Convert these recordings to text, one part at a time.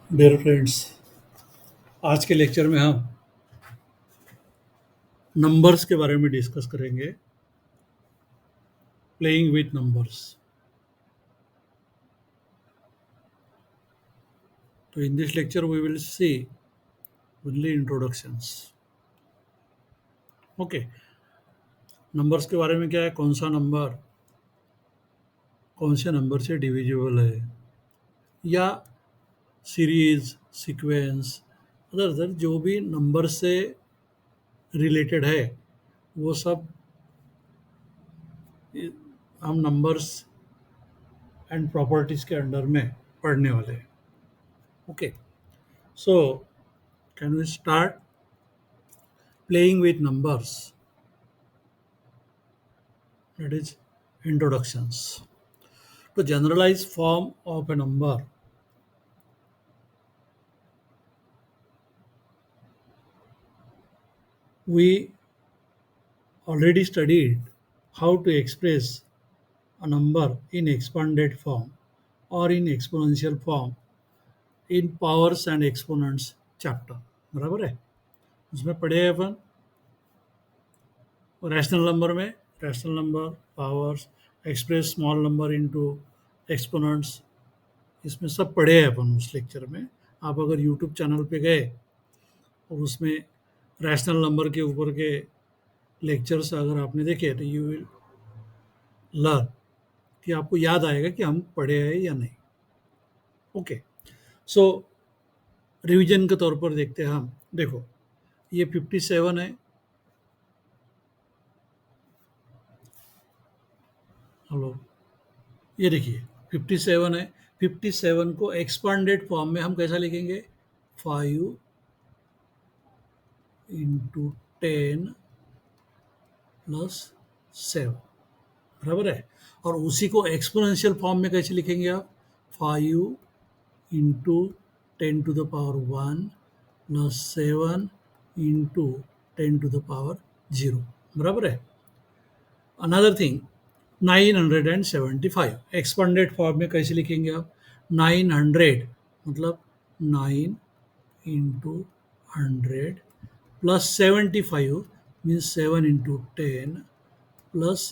Dear friends, आज के lecture में हम नंबर्स के बारे में डिस्कस करेंगे। Playing with numbers. तो in this lecture we will see only introductions. Okay, numbers के बारे में क्या है, कौन सा नंबर कौन से नंबर से डिविजिबल है, या सीरीज, सीक्वेंस, अदर अदर जो भी नंबर से रिलेटेड है वो सब हम नंबर्स एंड प्रॉपर्टीज के अंडर में पढ़ने वाले हैं। Okay, so can we start playing with numbers? That is introductions. The generalized form of a number. We already studied how to express a number in expanded form or in exponential form in powers and exponents chapter. बराबर है, उसमें पढ़े हैं अपन rational number में, rational number, powers, express small number into exponents, इसमें सब पढ़े हैं अपन उस लेक्चर में। आप अगर यूट्यूब चैनल पे गए और उसमें रैशनल नंबर के ऊपर के लेक्चर्स अगर आपने देखे तो यू विल लर्न कि आपको याद आएगा कि हम पढ़े हैं या नहीं। ओके, सो रिवीजन के तौर पर देखते हैं हम। देखो, ये 57 है। हेलो, ये देखिए 57 है। 57 को एक्सपांडेड फॉर्म में हम कैसा लिखेंगे? 5 इंटू 10 प्लस 7, बराबर है। और उसी को एक्सपोनेंशियल फॉर्म में कैसे लिखेंगे आप? 5 इंटू 10⁻1 प्लस 7 इंटू 10⁻0, बराबर है। अनदर थिंग, 975 एक्सपांडेड फॉर्म में कैसे लिखेंगे आप? 900 मतलब 9 into 100 plus 75 means 7 into 10 plus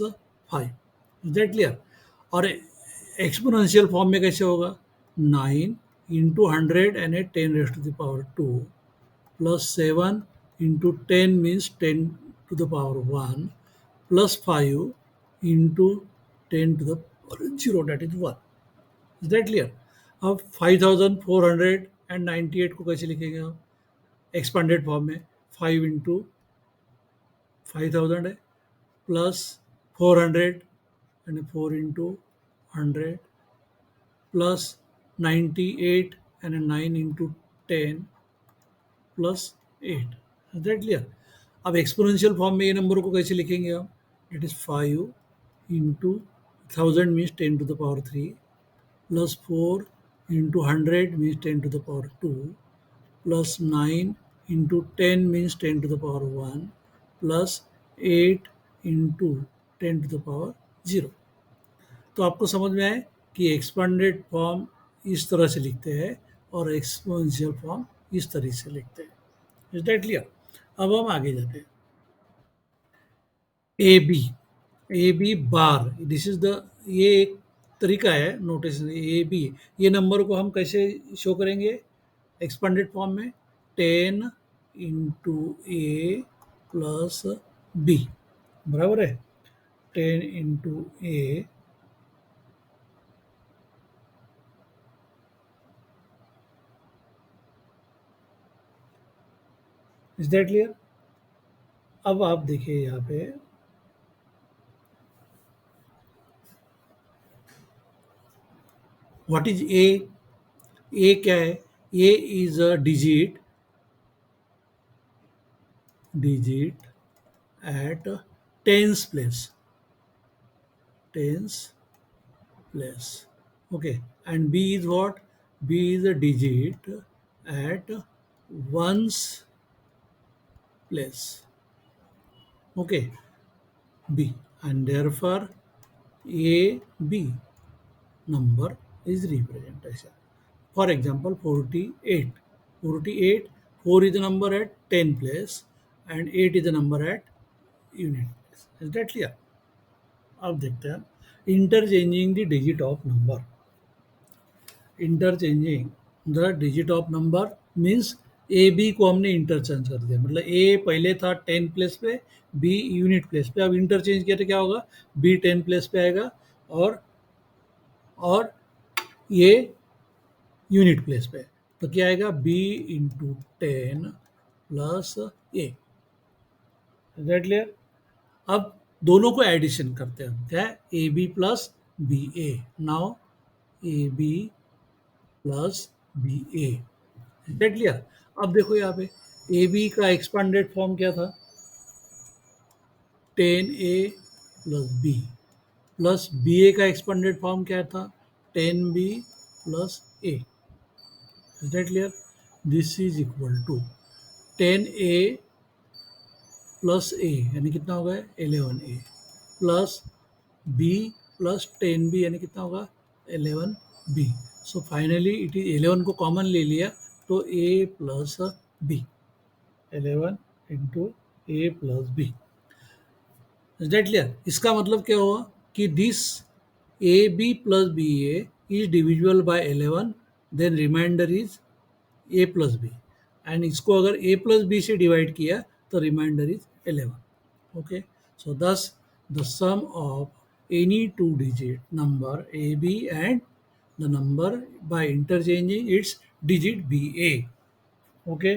5। Is that clear? और एक्सपोनेंशियल फॉर्म में कैसे होगा? 9 into 100 and 10⁻2 plus 7 into 10 means 10⁻1 plus 5 into 10�0, that is 1। Is that clear? अब 5498 को कैसे लिखेंगे आप एक्सपांडेड फॉर्म में? 5 इंटू 5000 है plus 400 and 4 into 100 plus 98 and 9 into 10 plus 8। Is that clear? अब एक्सपोनेंशियल फॉर्म में ये नंबर को कैसे लिखेंगे हम? It is 5 into 1000 means 10⁻3 plus 4 into 100 means 10⁻2 plus 9 into 10 means 10⁻1 plus 8 into 10⁻0। तो आपको समझ में आए कि एक्सपांडेड फॉर्म इस तरह से लिखते हैं और एक्सपोनेंशियल फॉर्म इस तरह से लिखते हैं। Is that clear? अब हम आगे जाते हैं। A B bar, this is the, ये एक तरीका है नोटेशन। ए बी, ये नंबर को हम कैसे शो करेंगे एक्सपांडेड फॉर्म में? 10 इंटू ए प्लस बी, बराबर है। 10 into A is that clear? अब आप देखिए यहाँ पे व्हाट इज ए। ए क्या है? A is a digit at tens place, tens place. Okay, and B is what? B is a digit at ones place. Okay, B, and therefore a b number is represented ऐसा। For example, 48. 48, 4 is the number at 10 place and 8 is the number at unit place. Is that clear? अब देखते हैं interchanging the digit of number. Interchanging the digit of number means A B को हमने interchange कर दिया. मतलब ए पहले था 10 प्लेस पे, बी यूनिट प्लेस पे. अब इंटरचेंज किया तो क्या होगा, बी 10 प्लेस पे आएगा और और ये यूनिट प्लेस पे. तो क्या आएगा, B into 10 plus A. That clear. अब दोनों को एडिशन करते हैं. क्या है, A B plus B A. Now A B plus B A. That clear. अब देखो यहाँ पे ए बी का एक्सपांडेड फॉर्म क्या था, 10a plus B, plus B A का एक्सपांडेड फॉर्म क्या था, 10b plus A. Is that clear. This is equal to 10a plus A यानी कितना होगा 11a plus B plus 10b यानी कितना होगा 11b. So finally it is 11 को कॉमन ले लिया तो a plus B, 11 into A plus B. Is that clear. इसका मतलब क्या हुआ कि this A B plus B A is divisible by 11, then remainder is A plus B. And इसको अगर ए प्लस बी से डिवाइड किया तो remainder is 11. Okay. So thus the sum of any two digit number A B and the number by interchanging its digit B A. Okay.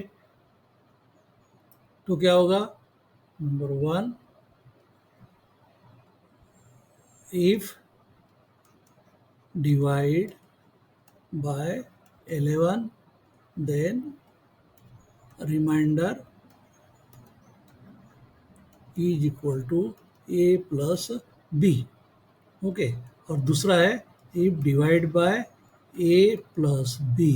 तो क्या होगा, number 1, if divide by 11 then remainder is equal to a plus b. Okay. और दूसरा है if divide by a plus b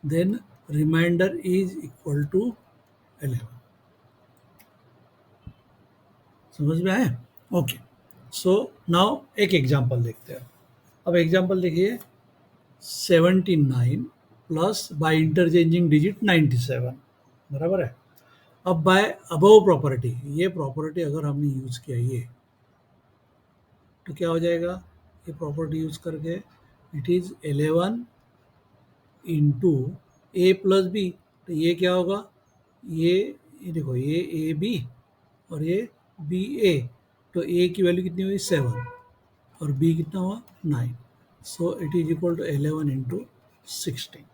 then remainder is equal to 11. समझ में आए. Okay. So now एक एग्जांपल देखते हैं. अब एग्जांपल देखिए, 79 प्लस बाय इंटरचेंजिंग डिजिट 97. बराबर है. अब बाय अबव प्रॉपर्टी, ये प्रॉपर्टी अगर हमने यूज किया ये तो क्या हो जाएगा, ये प्रॉपर्टी यूज करके it is 11 into A plus B. तो ये क्या होगा, ये देखो ये ए बी और ये बी ए. तो ए की वैल्यू कितनी हुई 7 और बी कितना हुआ 9. So it is equal to 11 into 16.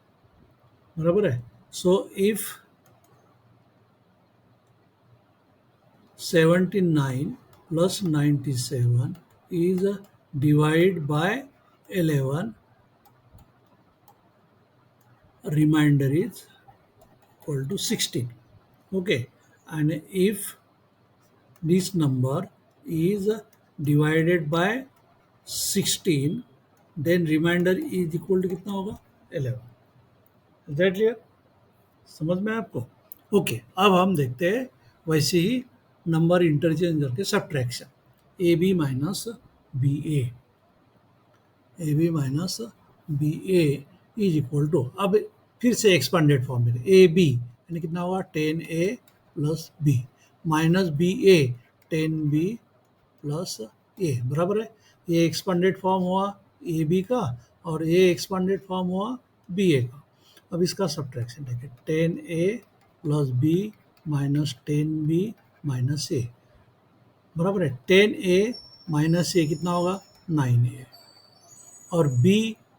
बराबर है. So if 79 plus 97 is divided by 11, remainder is equal to 16. Okay. And if this number is divided by 16 then remainder is equal to कितना होगा 11. Is that clear? समझ में आपको. Okay. अब हम देखते हैं वैसे ही नंबर इंटरचेंज करके subtraction. A B minus B A B minus B A is equal to, अब फिर से एक्सपांडेड फॉर्म में ए बी यानी कितना होगा 10a plus B minus B A 10b plus A. बराबर है. ये एक्सपांडेड फॉर्म हुआ ए बी का और ये एक्सपांडेड फॉर्म हुआ बी ए का. अब इसका सब्ट्रैक्शन देखिए, 10a plus B minus 10b minus A. बराबर है. 10a माइनस ए कितना होगा 9a और b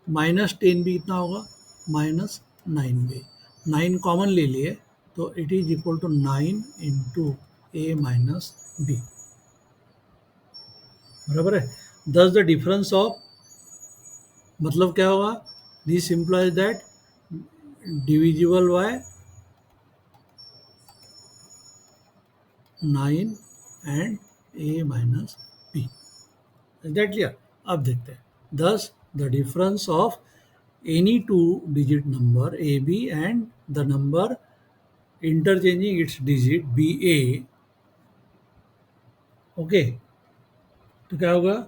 माइनस 10b कितना होगा माइनस 9b. 9 कॉमन ले लिए तो it is equal to 9 into A minus B. बराबर है. दस द डिफरेंस ऑफ, मतलब क्या होगा, this implies that divisible by 9 and a minus b. Is that clear. अब देखते हैं. Thus the difference of any two digit number A B and the number interchanging its digit B A. Okay. तो क्या होगा,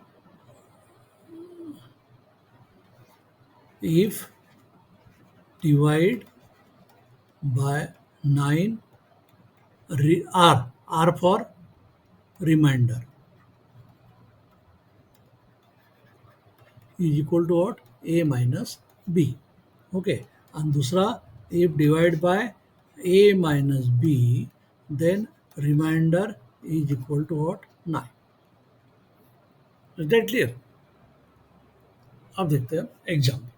if divide by 9 R for remainder is equal to what? A minus B. Okay. And दूसरा, if divide by A minus B, then remainder is equal to what? 9. Is that clear? अब देखते हैं example,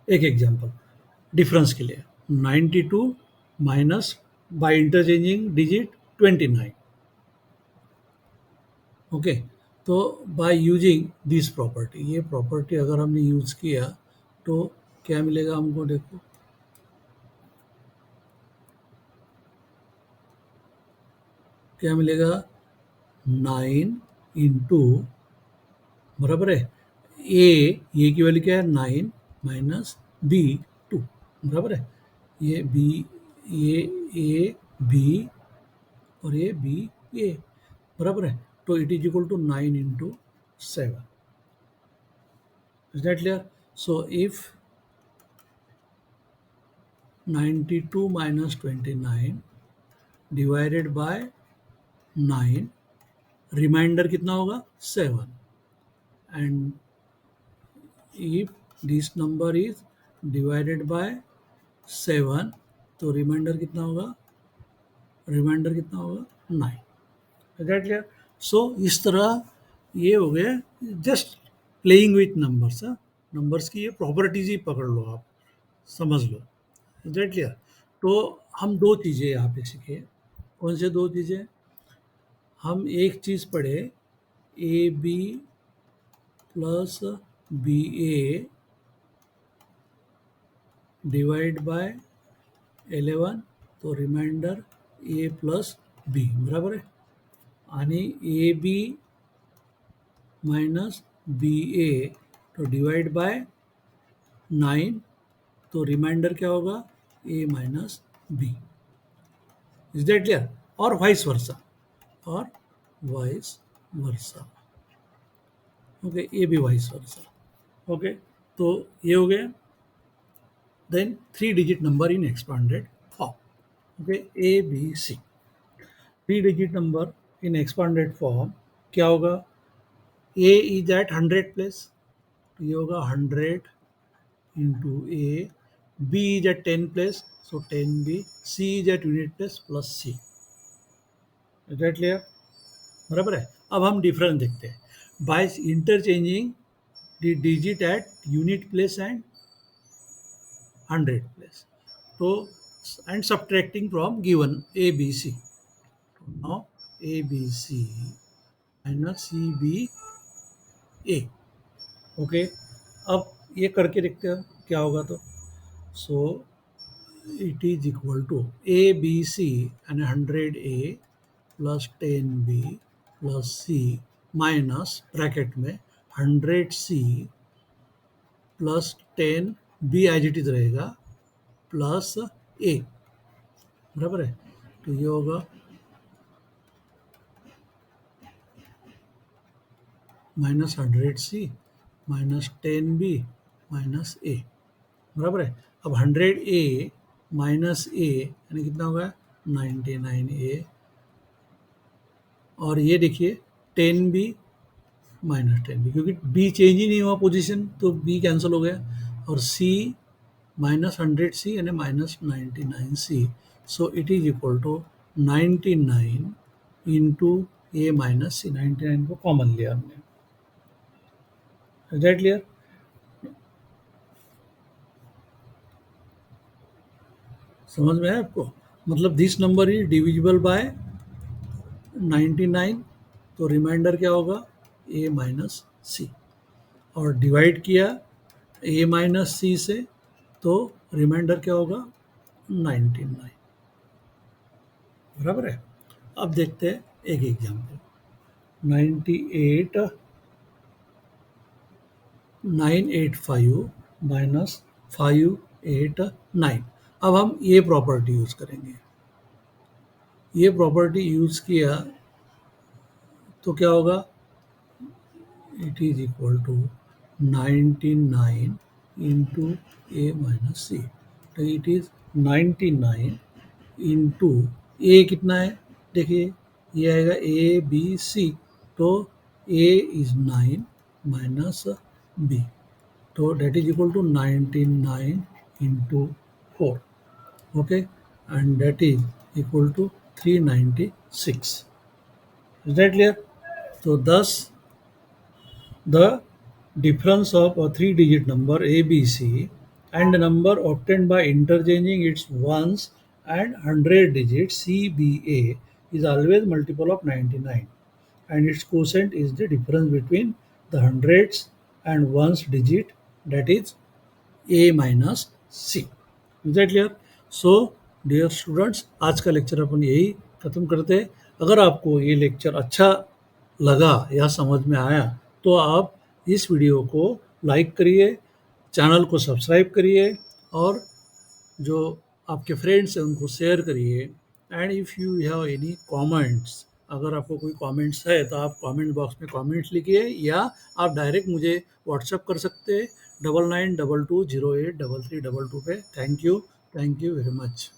एक example difference के लिए 92 minus by interchanging digit 29. Okay, तो by using this property, ये property अगर हमने यूज किया तो क्या मिलेगा हमको? देखो, क्या मिलेगा? 9 इंटू बराबर है ये की वैल्यू क्या है? 9 माइनस बी 2 बराबर है ये बी, ये ए बी और ये बी ए बराबर है. तो it is equal to 9 into 7. Is that clear? So if 92 minus 29 divided by 9, remainder कितना होगा? 7. And if this number is divided by 7, तो रिमाइंडर कितना होगा? रिमाइंडर कितना होगा? 9. Is that clear? सो इस तरह ये हो गया just playing with numbers. Numbers की ये प्रॉपर्टीज ही पकड़ लो, आप समझ लो. Is that clear? तो हम दो चीज़ें यहाँ पे सीखे. कौन से दो चीज़ें? हम एक चीज़ पढ़े, A B plus B A divide by 11, तो रिमाइंडर ए प्लस बी बराबर आहे. आणि A B minus B A तो डिवाइड बाय 9, तो रिमाइंडर क्या होगा? A minus B. Is that clear? और वाइस वर्सा, और वाइस वर्सा. ओके, ये भी वाइस वर्सा. ओके, तो ये हो गया. Then 3 digit number in expanded form. Okay, A B C 3 digit number in expanded form क्या होगा? ए इज एट 100 प्लेस, तो ये होगा 100 into A. B is at 10 place, so 10 B. C is at unit place plus C. Is that clear? बराबर है. अब हम difference देखते हैं by interchanging the digit at unit place and 100 place, तो and subtracting from given A B C. Now A B C minus C B A. Okay, अब ये करके देखते हैं क्या होगा. तो so it is equal to A B C and 100 A plus 10 B plus C minus bracket में 100 C plus 10 B as it is रहेगा प्लस ए बराबर है. तो ये होगा minus 100 C minus 10 B minus A बराबर है. अब 100 ए माइनस ए यानी कितना होगा? 99 ए. और ये देखिए 10 बी माइनस 10 बी, क्योंकि बी चेंज ही नहीं हुआ पोजीशन, तो बी कैंसिल हो गया. और सी माइनस 100 सी यानी minus 99 C. So it is equal to 99 into A minus C. 99 को कॉमन लिया हमने. Is that clear? समझ में आया आपको? मतलब this number is divisible by 99, तो रिमाइंडर क्या होगा? A minus C. और डिवाइड किया ए माइनस सी से, तो रिमाइंडर क्या होगा? 99 बराबर है. अब देखते हैं एक एग्जाम्पल. 98 985 माइनस 589. अब हम ये प्रॉपर्टी यूज करेंगे. ये प्रॉपर्टी यूज किया तो क्या होगा? It is equal to 99 into a minus c. तो it is 99 into a कितना है, देखिए ये आएगा a b c, तो a is 9 minus b, तो that is equal to 99 into 4. Okay, and that is equal to 396. Is that clear? So thus the difference of a three-digit number ABC and the number obtained by interchanging its ones and hundred digits CBA is always multiple of 99, and its quotient is the difference between the hundreds and ones digit, that is a minus c. Is that clear? So dear students, आज का lecture अपन यही खत्म करते हैं. अगर आपको ये lecture अच्छा लगा या समझ में आया तो आप इस वीडियो को लाइक करिए, चैनल को सब्सक्राइब करिए और जो आपके फ्रेंड्स हैं उनको शेयर करिए. And if you have any comments, अगर आपको कोई कमेंट्स है तो आप कमेंट बॉक्स में कमेंट्स लिखिए या आप डायरेक्ट मुझे व्हाट्सएप कर सकते हैं 9922083322 पे. Thank you very much.